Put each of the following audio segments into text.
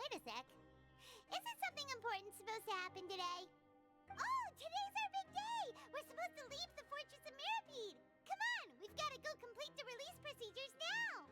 Wait a sec. Isn't something important supposed to happen today? Oh, today's our big day! We're supposed to leave the Fortress of Mirapede! Come on, we've got to go complete the release procedures now!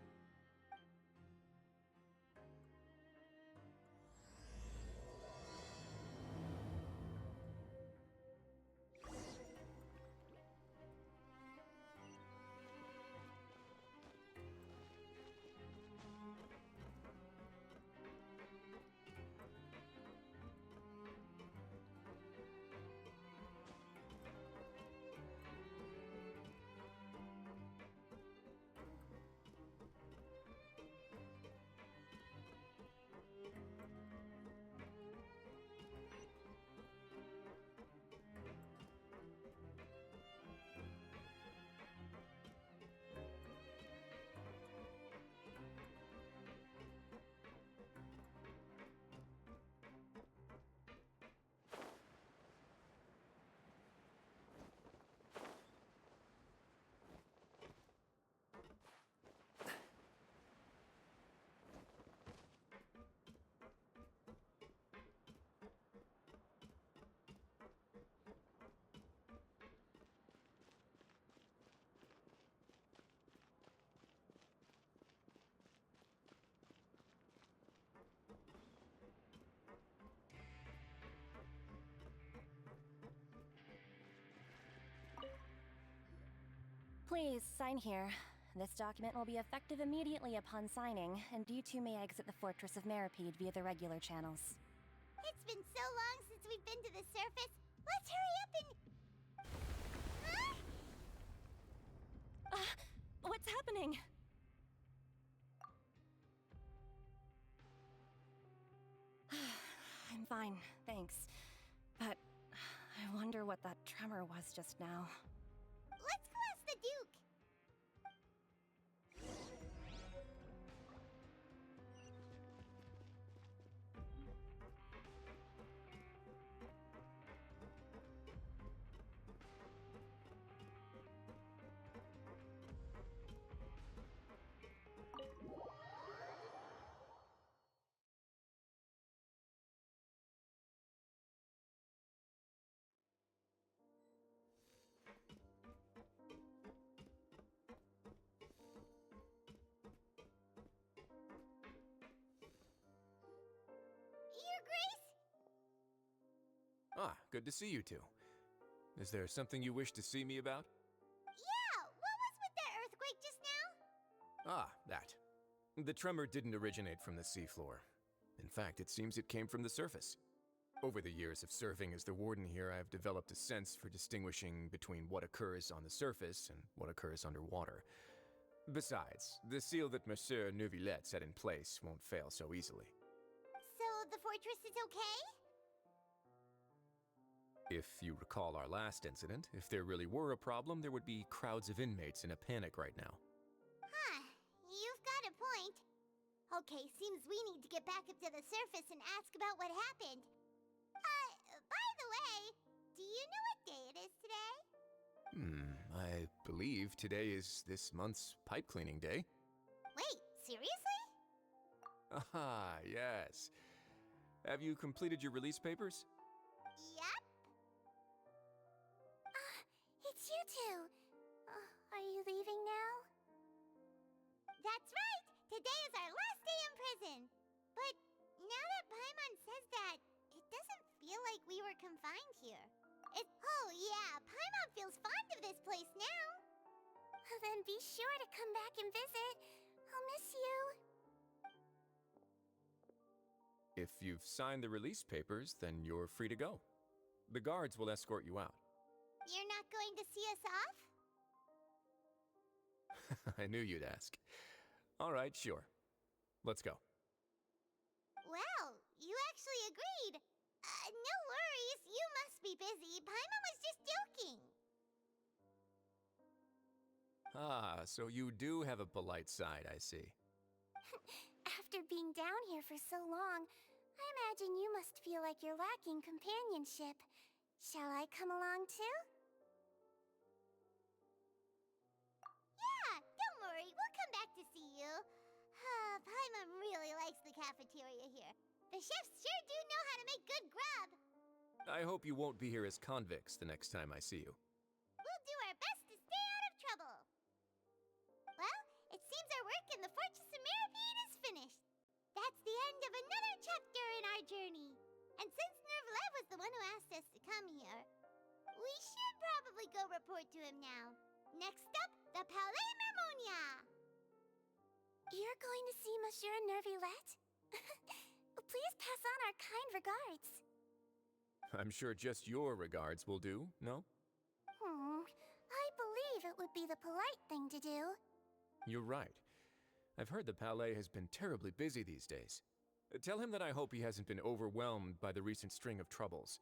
Please, sign here. This document will be effective immediately upon signing, and you two may exit the Fortress of Mirapede via the regular channels. It's been so long since we've been to the surface. Let's hurry up and... Huh? What's happening? I'm fine, thanks. But I wonder what that tremor was just now. Let's go ask the Duke. Your Grace? Ah, good to see you two. Is there something you wish to see me about? Yeah, what was with that earthquake just now? Ah, that. The tremor didn't originate from the seafloor. In fact, it seems it came from the surface. Over the years of serving as the warden here, I've developed a sense for distinguishing between what occurs on the surface and what occurs underwater. Besides, the seal that Monsieur Neuvillette set in place won't fail so easily. So the fortress is okay? If you recall our last incident, if there really were a problem, there would be crowds of inmates in a panic right now. Huh, you've got a point. Okay, seems we need to get back up to the surface and ask about what happened. By the way, do you know what day it is today? I believe today is this month's pipe cleaning day. Wait, seriously? Ah, yes. Have you completed your release papers? Yep. It's you two. Are you leaving now? That's right! Today is our last day in prison! But now that Paimon says that, it doesn't feel like we were confined here. Oh yeah, Paimon feels fond of this place now! Then be sure to come back and visit. I'll miss you. If you've signed the release papers, then you're free to go. The guards will escort you out. You're not going to see us off? I knew you'd ask. All right, sure. Let's go. Well, you actually agreed. No worries, you must be busy. Paimon was just joking. Ah, so you do have a polite side, I see. After being down here for so long, I imagine you must feel like you're lacking companionship. Shall I come along too? Yeah, don't worry, we'll come back to see you. Paimon really likes the cafeteria here. The chefs sure do know how to make good grub. I hope you won't be here as convicts the next time I see you. We'll do our best to stay out of trouble. Well, it seems our work in the Fortress of Mirapede is finished. That's the end of another chapter in our journey. And since Nervlev was the one who asked us to come here, we should probably go report to him now. Next up, the Palais Mermonia. You're going to see Monsieur Nervillette? Please pass on our kind regards. I'm sure just your regards will do, no? I believe it would be the polite thing to do. You're right. I've heard the Palais has been terribly busy these days. Tell him that I hope he hasn't been overwhelmed by the recent string of troubles.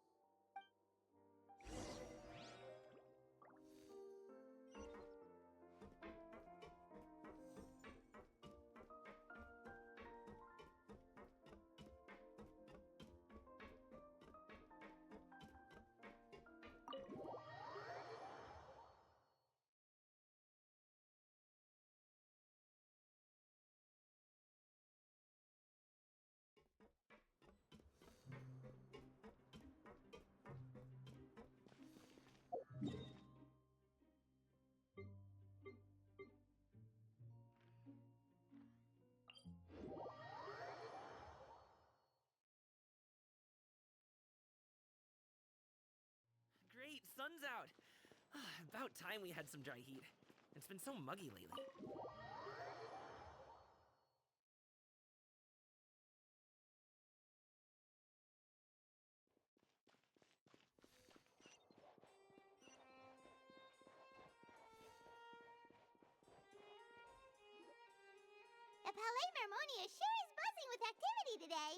Great, sun's out. About time we had some dry heat. It's been so muggy lately. The Palais Mermonia sure is buzzing with activity today.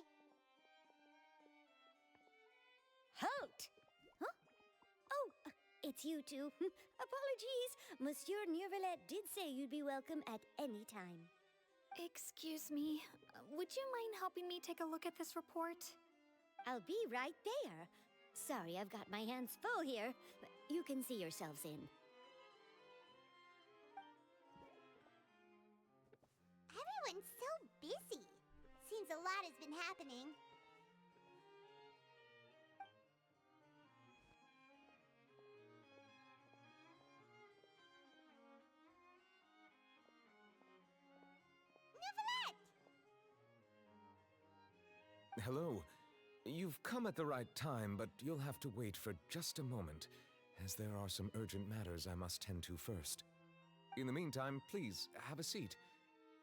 Halt! Huh? Oh, it's you two. Apologies. Monsieur Nervillette did say you'd be welcome at any time. Excuse me, would you mind helping me take a look at this report? I'll be right there. Sorry, I've got my hands full here. You can see yourselves in. Everyone's so busy. Seems a lot has been happening. Hello. You've come at the right time, but you'll have to wait for just a moment, as there are some urgent matters I must tend to first. In the meantime, please, have a seat.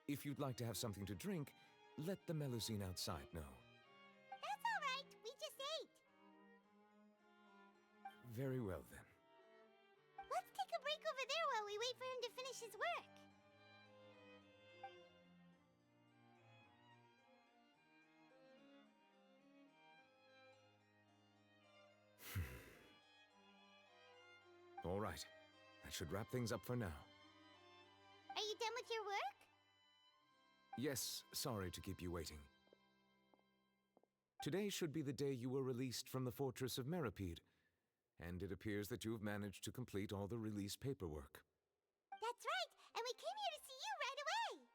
If you'd like to have something to drink, let the Melusine outside know. That's all right. We just ate. Very well, then. Let's take a break over there while we wait for him to finish his work. All right. That should wrap things up for now. Are you done with your work? Yes, sorry to keep you waiting. Today should be the day you were released from the Fortress of Mirapede, and it appears that you've managed to complete all the release paperwork. That's right, and we came here to see you right away.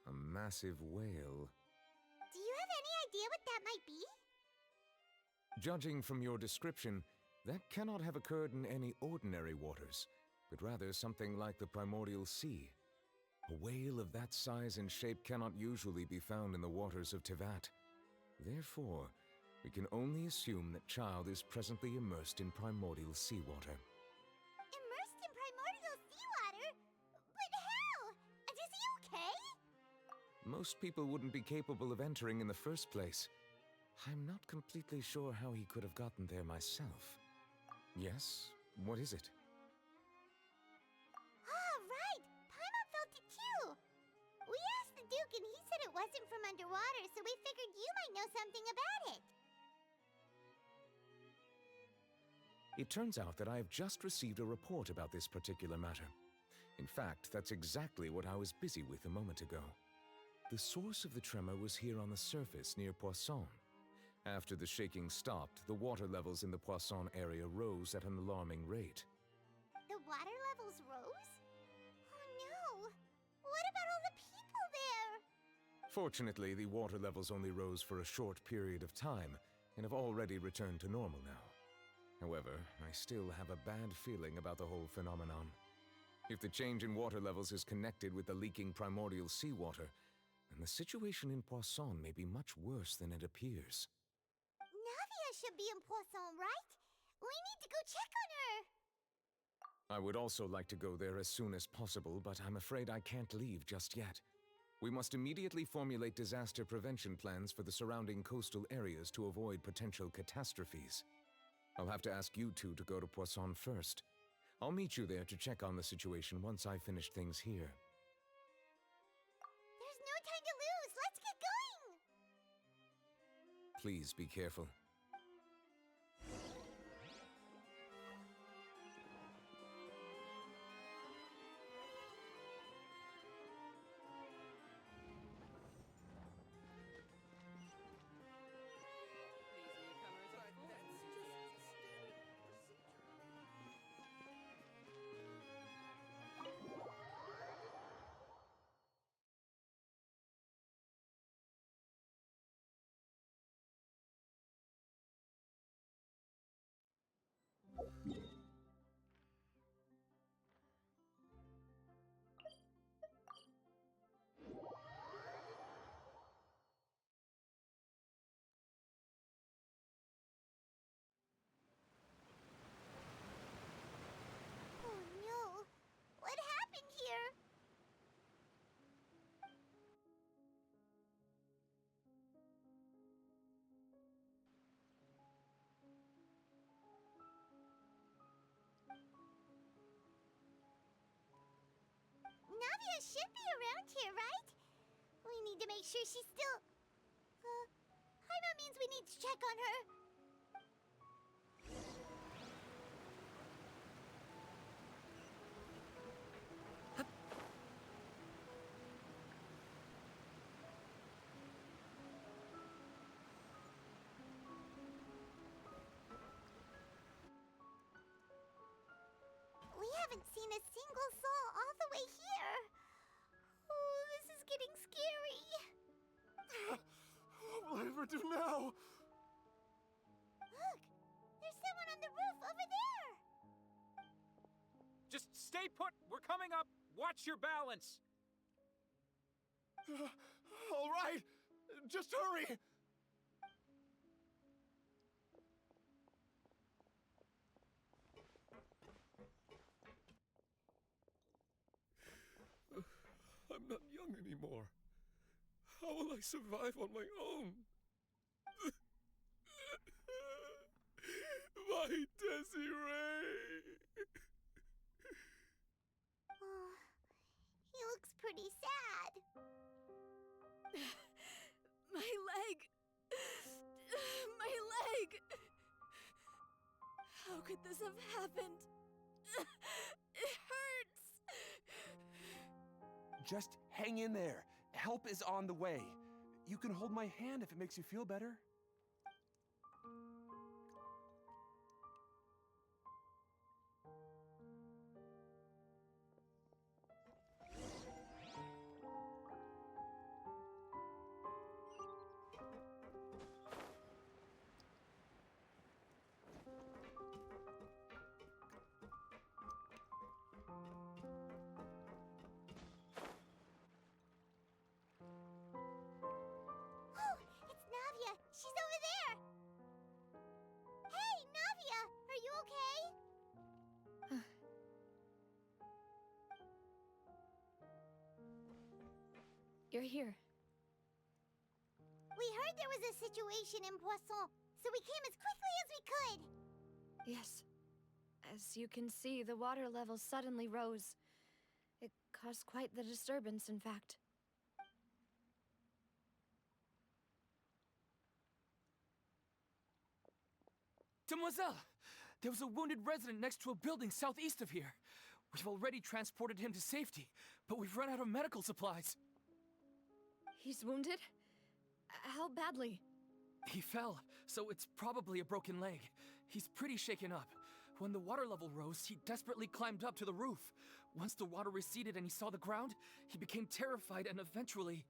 A massive whale. Do you have any idea what that might be? Judging from your description, that cannot have occurred in any ordinary waters, but rather something like the primordial sea. A whale of that size and shape cannot usually be found in the waters of Tevat. Therefore, we can only assume that Child is presently immersed in primordial seawater. Immersed in primordial seawater? But how? And is he okay? Most people wouldn't be capable of entering in the first place. I'm not completely sure how he could have gotten there myself. Yes? What is it? Ah, right! Paimon felt it too! We asked the Duke and he said it wasn't from underwater, so we figured you might know something about it. It turns out that I have just received a report about this particular matter. In fact, that's exactly what I was busy with a moment ago. The source of the tremor was here on the surface near Poisson. After the shaking stopped, the water levels in the Poisson area rose at an alarming rate. The water levels rose? Oh no! Fortunately, the water levels only rose for a short period of time and have already returned to normal now. However, I still have a bad feeling about the whole phenomenon. If the change in water levels is connected with the leaking primordial seawater, then the situation in Poisson may be much worse than it appears. Navia should be in Poisson, right? We need to go check on her! I would also like to go there as soon as possible, but I'm afraid I can't leave just yet. We must immediately formulate disaster prevention plans for the surrounding coastal areas to avoid potential catastrophes. I'll have to ask you two to go to Poisson first. I'll meet you there to check on the situation once I finish things here. There's no time to lose! Let's get going! Please be careful. Oh no! What happened here? Navia should be around here, right? We need to make sure she's still... Paimon means we need to check on her. We haven't seen a single soul all the way here. Oh, this is getting scary. What will I ever do now? Look, there's someone on the roof over there. Just stay put! We're coming up! Watch your balance! All right, just hurry. I'm not young anymore. How will I survive on my own? My Desiree! Oh, he looks pretty sad. My leg! My leg! How could this have happened? It hurts! Just hang in there. Help is on the way. You can hold my hand if it makes you feel better. Oh, it's Navia. She's over there. Hey, Navia, are you okay? You're here. We heard there was a situation in Poisson, so we came as quickly as we could. Yes. As you can see, the water level suddenly rose. It caused quite the disturbance, in fact. Demoiselle! There was a wounded resident next to a building southeast of here. We've already transported him to safety, but we've run out of medical supplies. He's wounded? How badly? He fell, so it's probably a broken leg. He's pretty shaken up. When the water level rose, he desperately climbed up to the roof. Once the water receded and he saw the ground, he became terrified and eventually...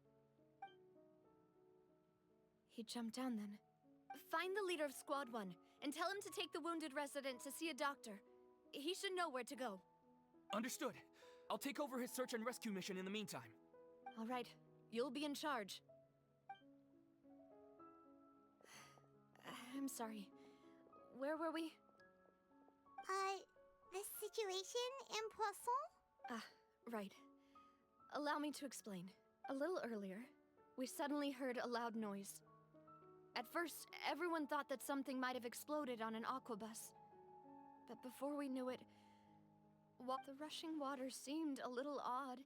He jumped down then. Find the leader of Squad 1 and tell him to take the wounded resident to see a doctor. He should know where to go. Understood. I'll take over his search and rescue mission in the meantime. All right, you'll be in charge. I'm sorry. Where were we? The situation in Poisson? Right. Allow me to explain. A little earlier, we suddenly heard a loud noise. At first, everyone thought that something might have exploded on an aquabus. But before we knew it, the rushing water seemed a little odd,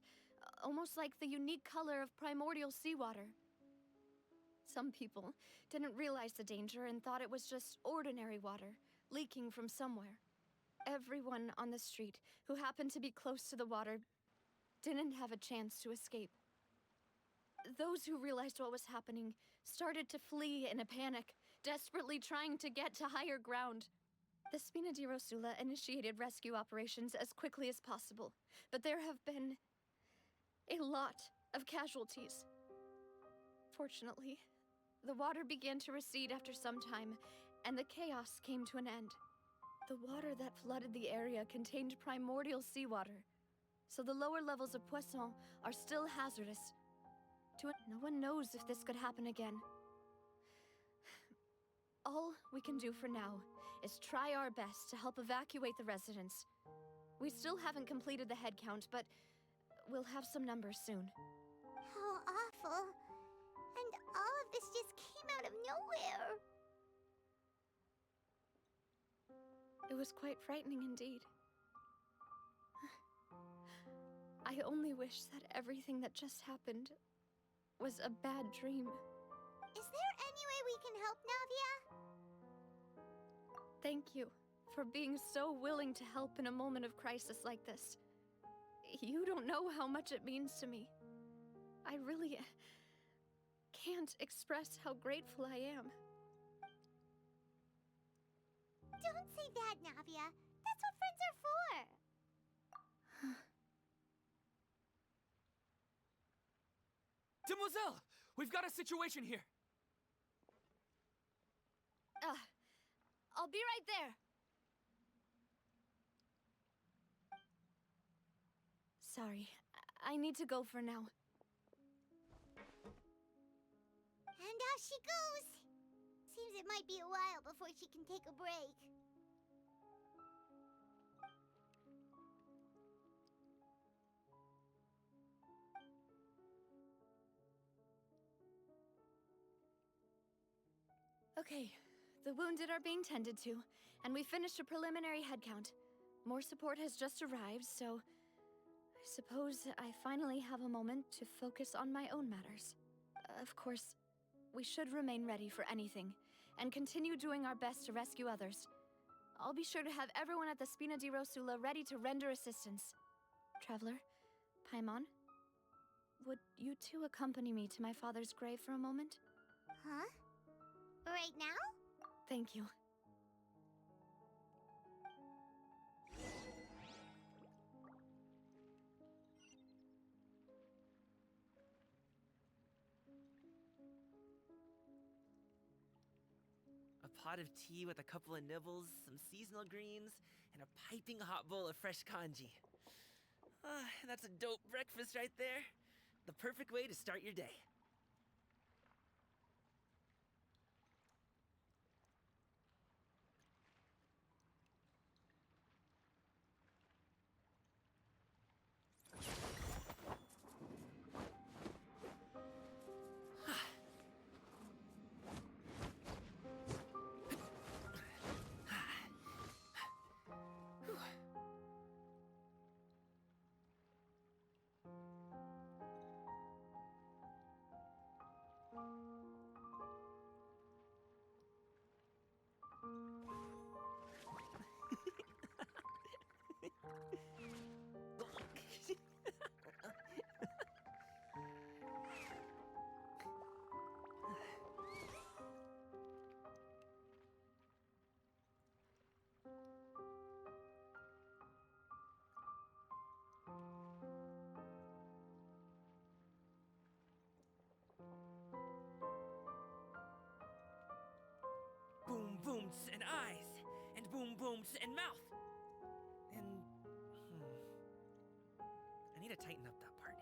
almost like the unique color of primordial seawater. Some people didn't realize the danger and thought it was just ordinary water, leaking from somewhere. Everyone on the street who happened to be close to the water didn't have a chance to escape. Those who realized what was happening started to flee in a panic, desperately trying to get to higher ground. The Spina di Rosula initiated rescue operations as quickly as possible, but there have been a lot of casualties. Fortunately, the water began to recede after some time, and the chaos came to an end. The water that flooded the area contained primordial seawater, so the lower levels of Poisson are still hazardous. No one knows if this could happen again. All we can do for now is try our best to help evacuate the residents. We still haven't completed the head count, but we'll have some numbers soon. How awful. And all of this just came out of nowhere. It was quite frightening indeed. I only wish that everything that just happened was a bad dream. Is there any way we can help, Navia? Thank you for being so willing to help in a moment of crisis like this. You don't know how much it means to me. I really can't express how grateful I am. Don't say that, Navia. That's what friends are for. Demoiselle! We've got a situation here! I'll be right there. Sorry, I need to go for now. And off she goes. Seems it might be a while before she can take a break. Okay, the wounded are being tended to, and we finished a preliminary head count. More support has just arrived, so I suppose I finally have a moment to focus on my own matters. Of course, we should remain ready for anything, and continue doing our best to rescue others. I'll be sure to have everyone at the Spina di Rosula ready to render assistance. Traveler, Paimon, would you two accompany me to my father's grave for a moment? Huh? Right now? Thank you. A pot of tea with a couple of nibbles, some seasonal greens, and a piping hot bowl of fresh congee. That's a dope breakfast right there. The perfect way to start your day. booms and mouth. And I need to tighten up that part.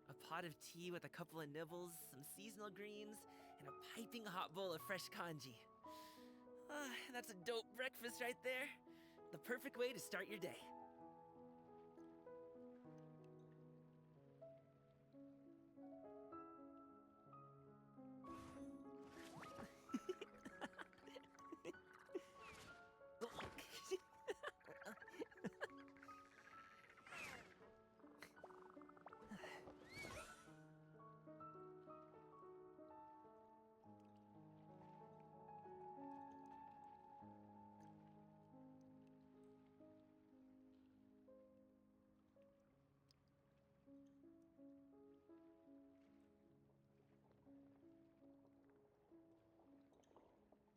A pot of tea with a couple of nibbles, some seasonal greens, and a piping hot bowl of fresh kanji. That's a dope breakfast right there. The perfect way to start your day.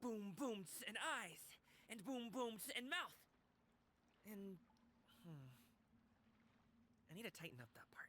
Boom booms and eyes, and boom booms and mouth. And I need to tighten up that part.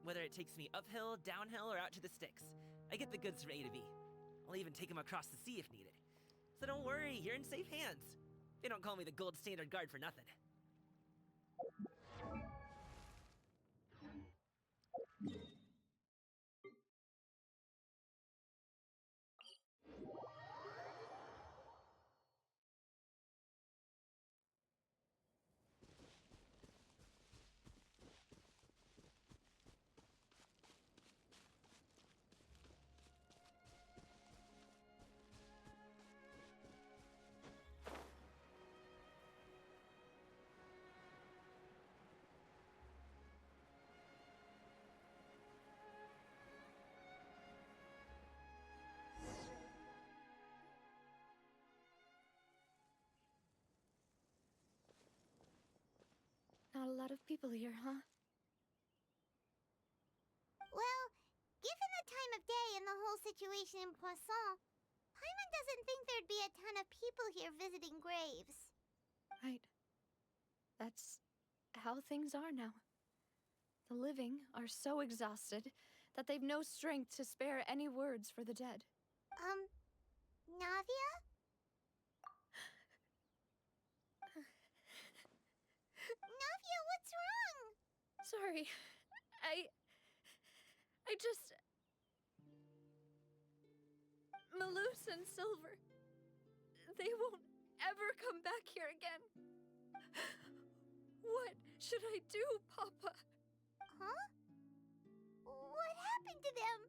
Whether it takes me uphill, downhill, or out to the sticks, I get the goods from A to B. I'll even take them across the sea if needed. So don't worry, you're in safe hands. They don't call me the gold standard guard for nothing. Not a lot of people here, huh? Well, given the time of day and the whole situation in Poisson, Paimon doesn't think there'd be a ton of people here visiting graves. Right. That's how things are now. The living are so exhausted that they've no strength to spare any words for the dead. Navia? Navia, what's wrong? Sorry. I just... Maloose and Silver. They won't ever come back here again. What should I do, Papa? Huh? What happened to them?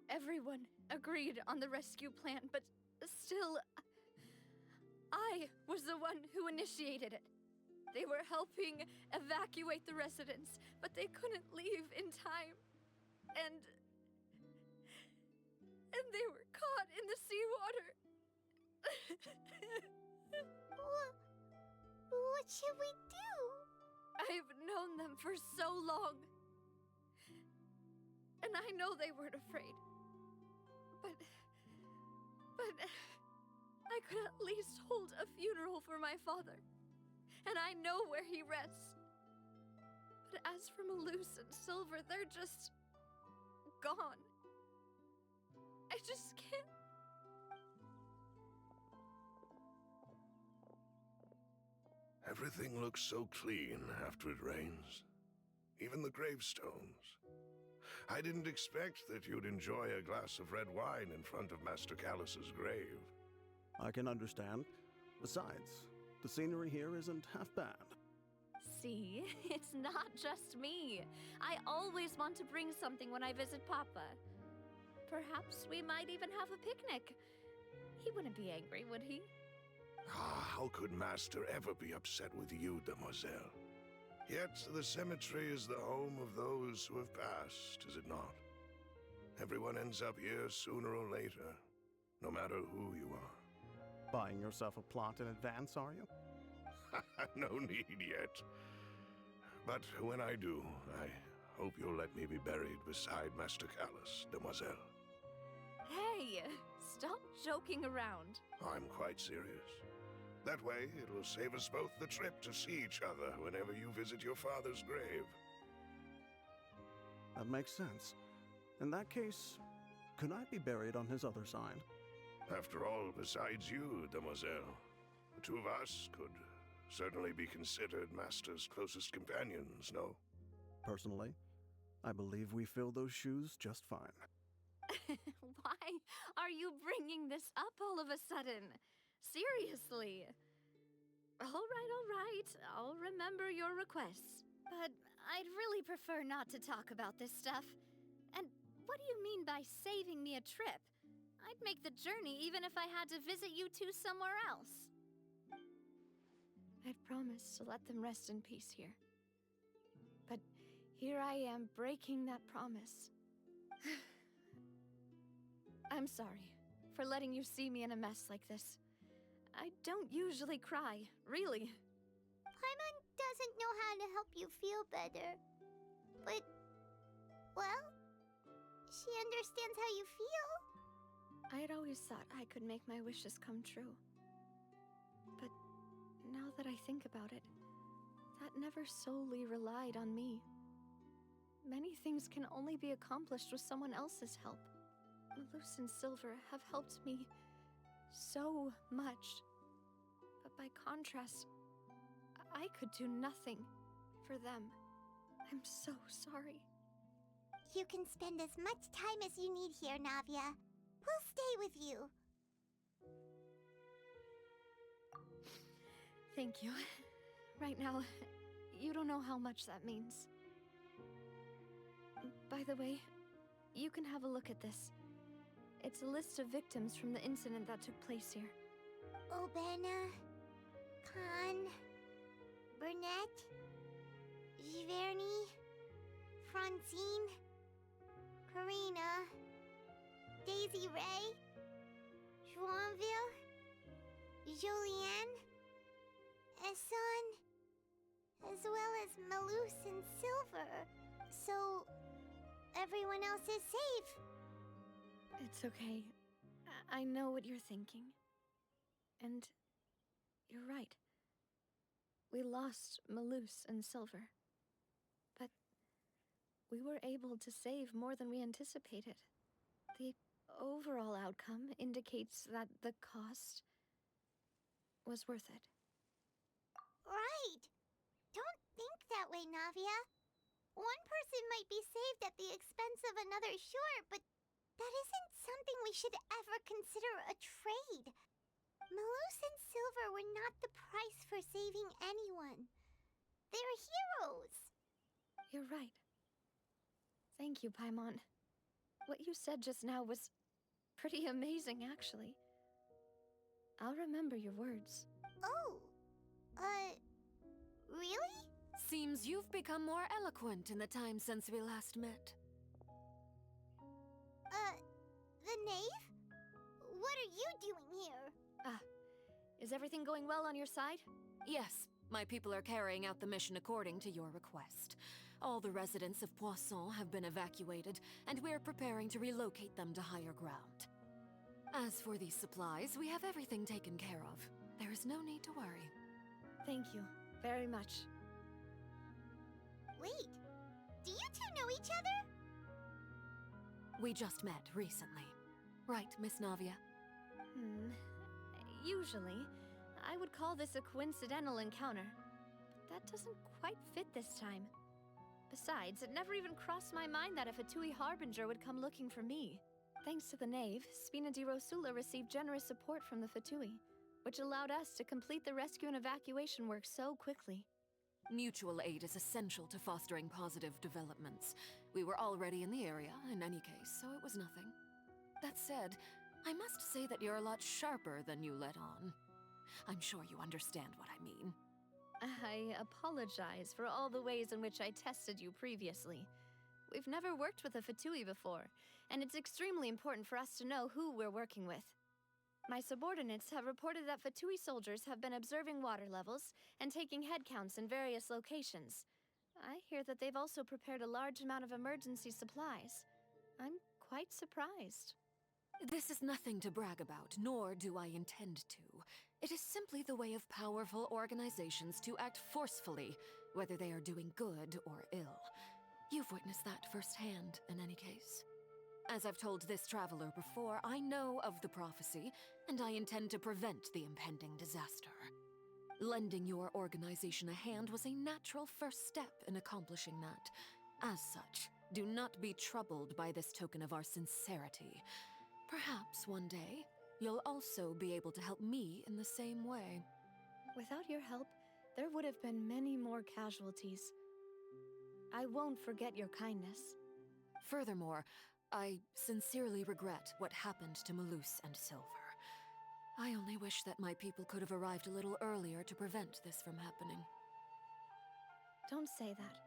Everyone agreed on the rescue plan, but Still, I was the one who initiated it. They were helping evacuate the residents, but they couldn't leave in time. And they were caught in the seawater. What should we do? I've known them for so long. And I know they weren't afraid. But I could at least hold a funeral for my father. And I know where he rests. But as for Malus and Silver, they're just gone. I just can't. Everything looks so clean after it rains. Even the gravestones. I didn't expect that you'd enjoy a glass of red wine in front of Master Callus's grave. I can understand. Besides, the scenery here isn't half bad. See, it's not just me. I always want to bring something when I visit Papa. Perhaps we might even have a picnic. He wouldn't be angry, would he? Ah, how could Master ever be upset with you, Demoiselle? Yet the cemetery is the home of those who have passed, is it not? Everyone ends up here sooner or later, no matter who you are. Buying yourself a plot in advance, are you? No need yet. But when I do, I hope you'll let me be buried beside Master Callus, Demoiselle. Hey, stop joking around. I'm quite serious. That way, it will save us both the trip to see each other whenever you visit your father's grave. That makes sense. In that case, could I be buried on his other side? After all, besides you, Demoiselle, the two of us could certainly be considered Master's closest companions, no? Personally, I believe we fill those shoes just fine. Why are you bringing this up all of a sudden? Seriously. All right. I'll remember your requests. But I'd really prefer not to talk about this stuff. And what do you mean by saving me a trip? I'd make the journey even if I had to visit you two somewhere else. I'd promised to let them rest in peace here. But here I am breaking that promise. I'm sorry for letting you see me in a mess like this. I don't usually cry, really. Paimon doesn't know how to help you feel better. But, well, she understands how you feel. I had always thought I could make my wishes come true. But now that I think about it, that never solely relied on me. Many things can only be accomplished with someone else's help. Malus and Silver have helped me so much. But by contrast, I could do nothing for them. I'm so sorry. You can spend as much time as you need here, Navia. We'll stay with you. Thank you. Right now, you don't know how much that means. By the way, you can have a look at this. It's a list of victims from the incident that took place here. Obena, Khan, Burnett, Giverny, Francine, Karina, Daisy Ray, Joinville, Julianne, Esson, as well as Malus and Silver. So, everyone else is safe. It's okay. I know what you're thinking. And you're right. We lost Malus and Silver. But we were able to save more than we anticipated. The overall outcome indicates that the cost was worth it. Right. Don't think that way, Navia. One person might be saved at the expense of another, sure, but that isn't something we should ever consider a trade. Malus and Silver were not the price for saving anyone. They're heroes. You're right. Thank you, Paimon. What you said just now was pretty amazing, actually. I'll remember your words. Oh, really? Seems you've become more eloquent in the time since we last met. The knave? What are you doing here? Is everything going well on your side? Yes, my people are carrying out the mission according to your request. All the residents of Poisson have been evacuated, and we're preparing to relocate them to higher ground. As for these supplies, we have everything taken care of. There is no need to worry. Thank you very much. Wait, do you two know each other? We just met recently. Right, Miss Navia? Usually, I would call this a coincidental encounter. But that doesn't quite fit this time. Besides, it never even crossed my mind that a Fatui Harbinger would come looking for me. Thanks to the Knave, Spina di Rosula received generous support from the Fatui, which allowed us to complete the rescue and evacuation work so quickly. Mutual aid is essential to fostering positive developments. We were already in the area, in any case, so it was nothing. That said, I must say that you're a lot sharper than you let on. I'm sure you understand what I mean. I apologize for all the ways in which I tested you previously. We've never worked with a Fatui before, and it's extremely important for us to know who we're working with. My subordinates have reported that Fatui soldiers have been observing water levels and taking head counts in various locations. I hear that they've also prepared a large amount of emergency supplies. I'm quite surprised. This is nothing to brag about, nor do I intend to. It is simply the way of powerful organizations to act forcefully, whether they are doing good or ill. You've witnessed that firsthand, in any case. As I've told this traveler before, I know of the prophecy, and I intend to prevent the impending disaster. Lending your organization a hand was a natural first step in accomplishing that. As such, do not be troubled by this token of our sincerity. Perhaps one day, you'll also be able to help me in the same way. Without your help, there would have been many more casualties. I won't forget your kindness. Furthermore, I sincerely regret what happened to Malus and Silver. I only wish that my people could have arrived a little earlier to prevent this from happening. Don't say that.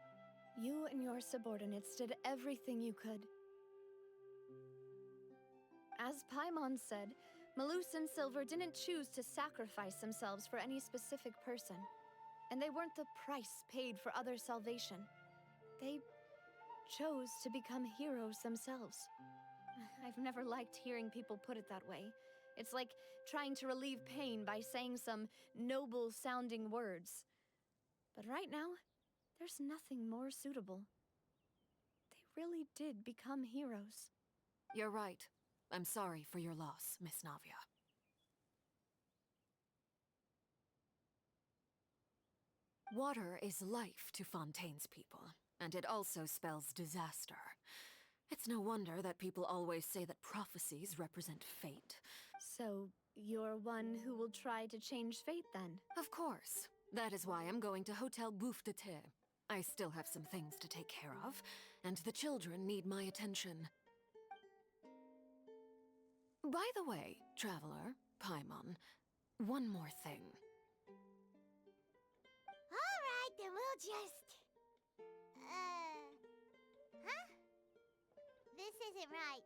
You and your subordinates did everything you could. As Paimon said, Malus and Silver didn't choose to sacrifice themselves for any specific person. And they weren't the price paid for other salvation. They chose to become heroes themselves. I've never liked hearing people put it that way. It's like trying to relieve pain by saying some noble-sounding words. But right now, there's nothing more suitable. They really did become heroes. You're right. I'm sorry for your loss, Miss Navia. Water is life to Fontaine's people, and it also spells disaster. It's no wonder that people always say that prophecies represent fate. So, you're one who will try to change fate then? Of course. That is why I'm going to Hotel Bouffe de Thé. I still have some things to take care of, and the children need my attention. By the way, traveler, Paimon, one more thing. Alright, then we'll just... Huh? This isn't right.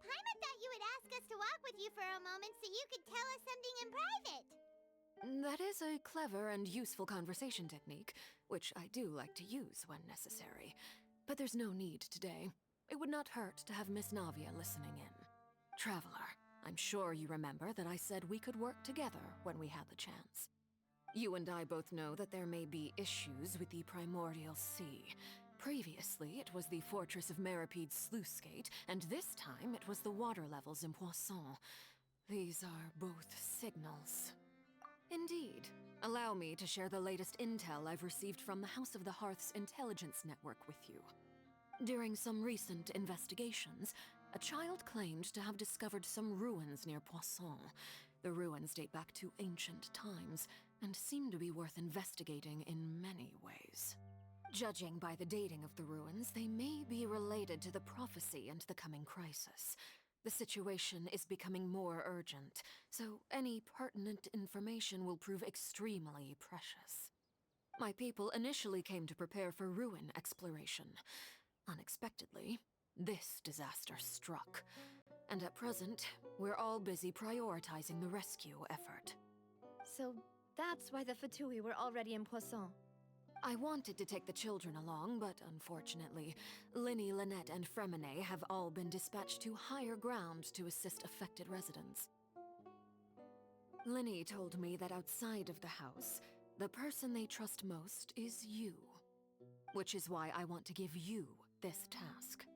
Paimon thought you would ask us to walk with you for a moment so you could tell us something in private. That is a clever and useful conversation technique, which I do like to use when necessary. But there's no need today. It would not hurt to have Miss Navia listening in. Traveler, I'm sure you remember that I said we could work together when we had the chance. You and I both know that there may be issues with the Primordial Sea. Previously, it was the fortress of Maripede's sluice gate, and this time it was the water levels in Poisson. These are both signals. Indeed. Allow me to share the latest intel I've received from the House of the Hearth's intelligence network with you. During some recent investigations, a child claimed to have discovered some ruins near Poisson. The ruins date back to ancient times, and seem to be worth investigating in many ways. Judging by the dating of the ruins, they may be related to the prophecy and the coming crisis. The situation is becoming more urgent, so any pertinent information will prove extremely precious. My people initially came to prepare for ruin exploration. Unexpectedly, this disaster struck. And at present, we're all busy prioritizing the rescue effort. So that's why the Fatui were already in Poisson. I wanted to take the children along, but unfortunately, Linny, Lynette, and Fremine have all been dispatched to higher ground to assist affected residents. Linny told me that outside of the house, the person they trust most is you. Which is why I want to give you this task.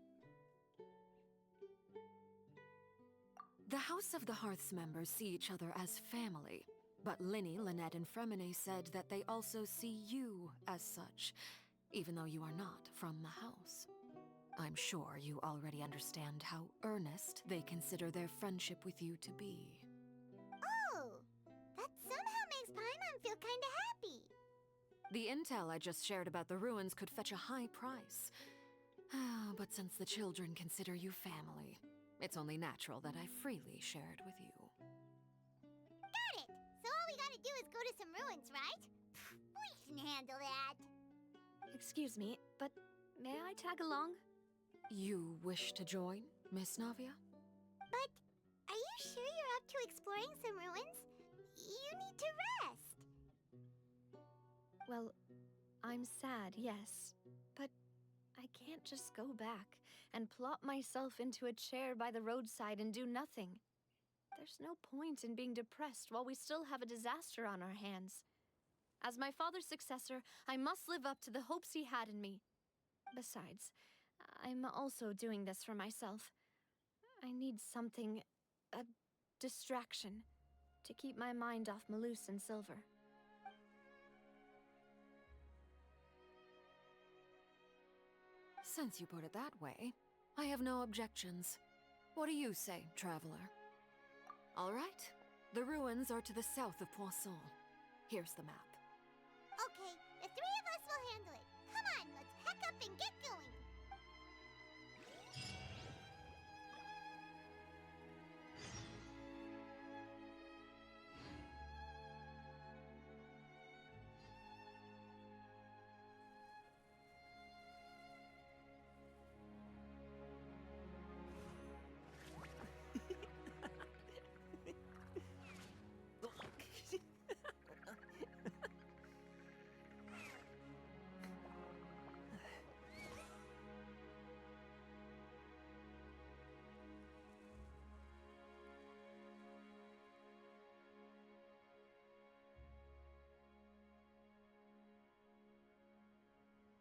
The House of the Hearth's members see each other as family, but Linny, Lynette, and Fremine said that they also see you as such, even though you are not from the house. I'm sure you already understand how earnest they consider their friendship with you to be. Oh, that somehow makes Paimon feel kinda happy. The intel I just shared about the ruins could fetch a high price. But since the children consider you family, it's only natural that I freely share it with you. Got it! So all we gotta do is go to some ruins, right? We can handle that. Excuse me, but may I tag along? You wish to join, Miss Navia? But are you sure you're up to exploring some ruins? You need to rest. Well, I'm sad, yes. But I can't just go back and plop myself into a chair by the roadside and do nothing. There's no point in being depressed while we still have a disaster on our hands. As my father's successor, I must live up to the hopes he had in me. Besides, I'm also doing this for myself. I need something, a distraction, to keep my mind off Malus and Silver. Since you put it that way, I have no objections. What do you say, traveler? All right. The ruins are to the south of Poisson. Here's the map. Okay, the three of us will handle it. Come on, let's pack up and get